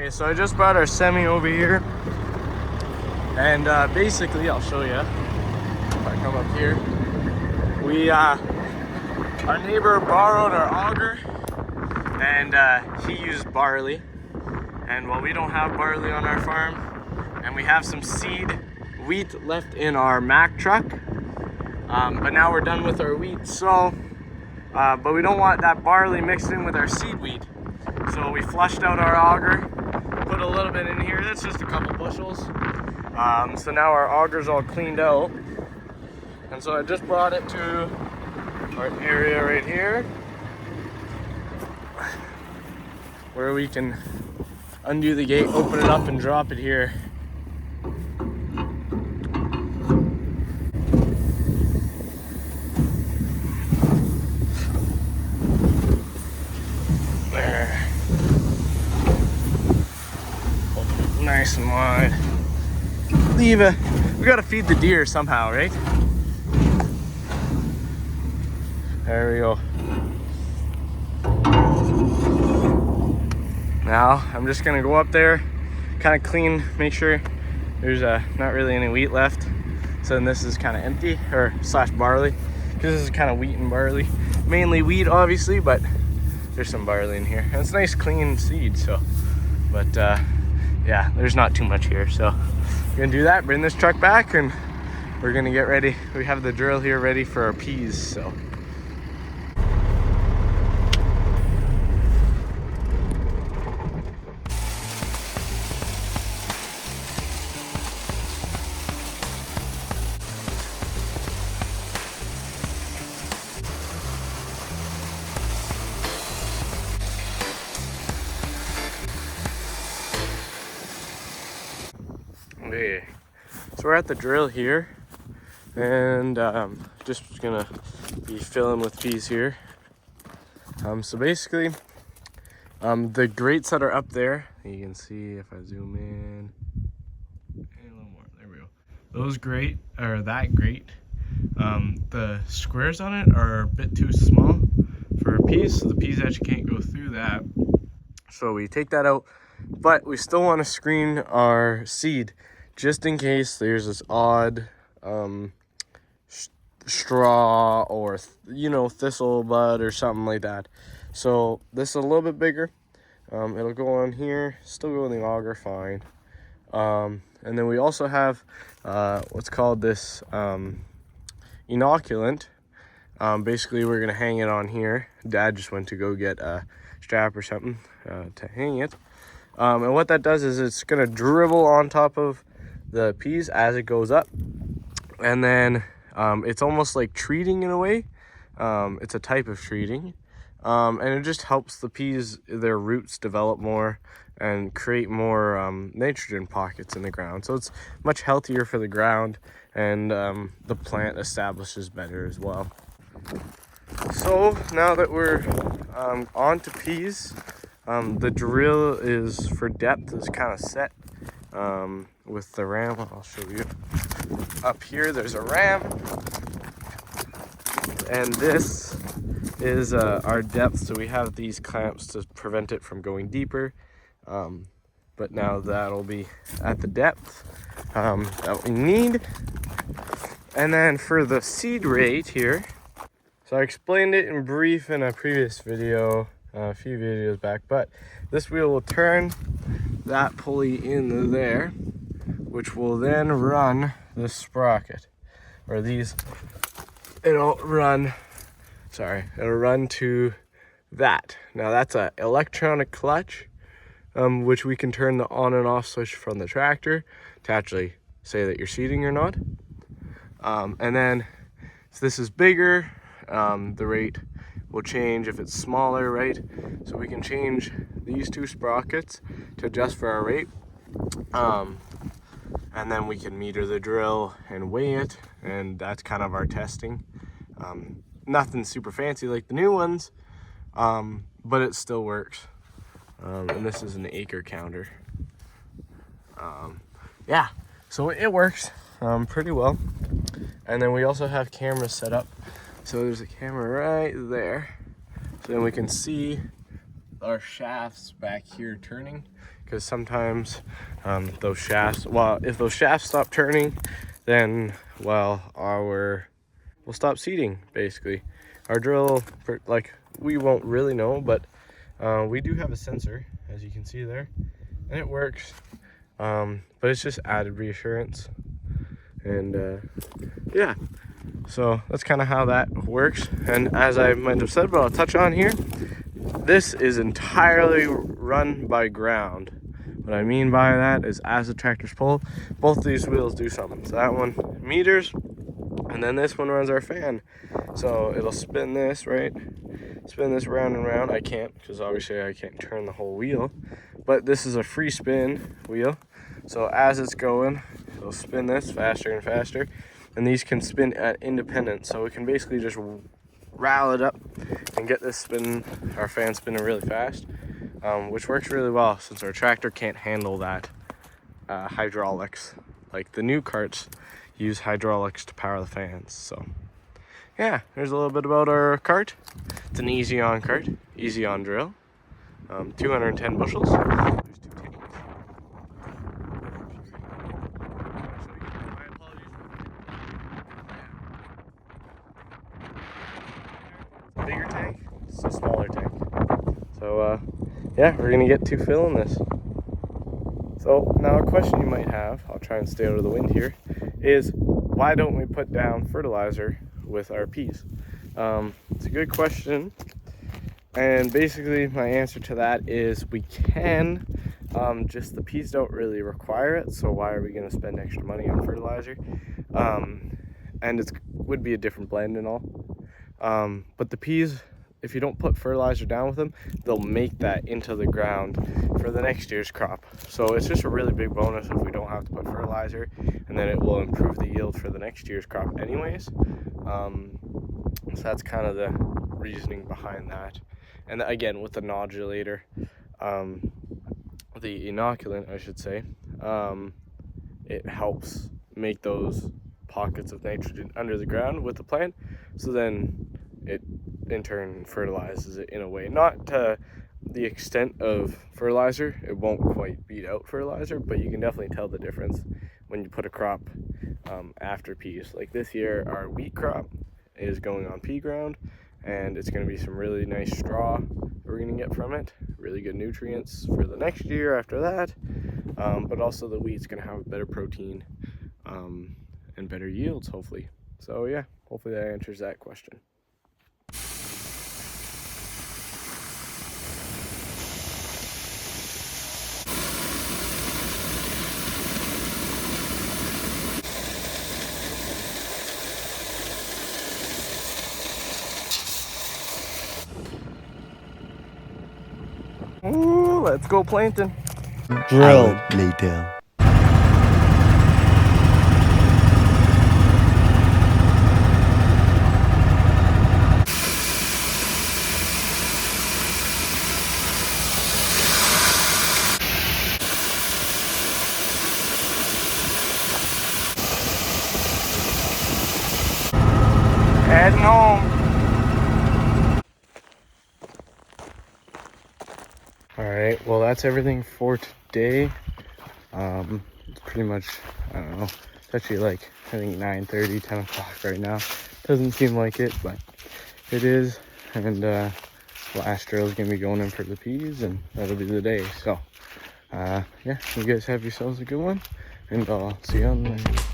Okay, so I just brought our semi over here, and basically I'll show you. If I come up here, our neighbor borrowed our auger, and he used barley. And while we don't have barley on our farm, and we have some seed wheat left in our Mack truck, but now we're done with our wheat. So, but we don't want that barley mixed in with our seed wheat. So we flushed out our auger, put a little bit in here. That's just a couple bushels. So now our auger's all cleaned out. And so I just brought it to our area right here, where we can undo the gate, open it up, and drop it here. There. Nice and wide. Leave it. We gotta feed the deer somehow, right? There we go. Now I'm just gonna go up there, kind of clean, make sure there's not really any wheat left. So then this is kind of empty, or slash barley, because this is kind of wheat and barley. Mainly wheat, obviously, but there's some barley in here. And it's nice, clean seed. So, but yeah, there's not too much here. So we're gonna do that, bring this truck back, and we're gonna get ready. We have the drill here ready for our peas. So. Okay, so we're at the drill here, and just gonna be filling with peas here. So basically, the grates that are up there, you can see if I zoom in, a little more, there we go. Those grate, or that grate, the squares on it are a bit too small for our peas, so the peas actually can't go through that. So we take that out, but we still want to screen our seed, just in case there's this odd straw or thistle bud or something like that. So this is a little bit bigger. It'll go on here, still go in the auger fine. And then we also have what's called this inoculant. Basically we're gonna hang it on here. Dad just went to go get a strap or something to hang it. And what that does is it's gonna dribble on top of the peas as it goes up, and then it's almost like treating in a way. It's a type of treating, and it just helps the peas, their roots develop more and create more nitrogen pockets in the ground. So it's much healthier for the ground, and the plant establishes better as well. So now that we're on to peas, the drill is for depth is kind of set. With the ram, I'll show you. Up here there's a ram, and this is our depth. So we have these clamps to prevent it from going deeper, but now that'll be at the depth that we need. And then for the seed rate here, so I explained it in brief in a previous video, a few videos back, but this wheel will turn that pulley in there, which will then run the sprocket, or these, it'll run to that. Now that's a electronic clutch, which we can turn the on and off switch from the tractor to actually say that you're seeding or not. And then if this is bigger, the rate will change if it's smaller, right? So we can change these two sprockets to adjust for our rate. And then we can meter the drill and weigh it, and that's kind of our testing. Nothing super fancy like the new ones, but it still works. And this is an acre counter. Yeah, so it works pretty well. And then we also have cameras set up. So there's a camera right there. So then we can see our shafts back here turning, because sometimes those shafts, well, if those shafts stop turning, then, well, we'll stop seeding, basically. Our drill, like, we won't really know, but we do have a sensor, as you can see there, and it works. But it's just added reassurance. And yeah, so that's kind of how that works. And as I might have said, but I'll touch on here, this is entirely run by ground. What I mean by that is, as the tractors pull, both these wheels do something. So that one meters, and then this one runs our fan. So it'll spin this, right? Spin this round and round. I can't, because obviously I can't turn the whole wheel. But this is a free spin wheel. So as it's going, it'll spin this faster and faster. And these can spin at independence. So we can basically just rile it up and get this spin, our fan spinning really fast. Which works really well since our tractor can't handle that hydraulics. Like the new carts use hydraulics to power the fans. So yeah, there's a little bit about our cart. It's an easy on cart, easy on drill. 210 bushels. There's 2 tanks. My apologies. Bigger tank, it's a smaller tank. So yeah, we're gonna get to filling this. So now a question you might have, I'll try and stay out of the wind here, is why don't we put down fertilizer with our peas? It's a good question, and basically my answer to that is we can, just the peas don't really require it, so why are we going to spend extra money on fertilizer? And it would be a different blend and all, but the peas, if you don't put fertilizer down with them, they'll make that into the ground for the next year's crop. So it's just a really big bonus if we don't have to put fertilizer, and then it will improve the yield for the next year's crop anyways. So that's kind of the reasoning behind that. And again, with the nodulator, the inoculant, I should say, it helps make those pockets of nitrogen under the ground with the plant. So then it in turn fertilizes it in a way, not to the extent of fertilizer. It won't quite beat out fertilizer, but you can definitely tell the difference when you put a crop after peas. Like this year, our wheat crop is going on pea ground, and it's going to be some really nice straw we're going to get from it, really good nutrients for the next year after that, but also the wheat's going to have better protein and better yields, hopefully. So yeah, hopefully that answers that question. Ooh, let's go planting. Drill later. Heading home. Alright, well that's everything for today. It's pretty much, I don't know, it's actually like, I think 9:30, 10 o'clock right now. Doesn't seem like it, but it is. And last drill is going to be going in for the peas, and that'll be the day. So, yeah, you guys have yourselves a good one, and I'll see you on the next.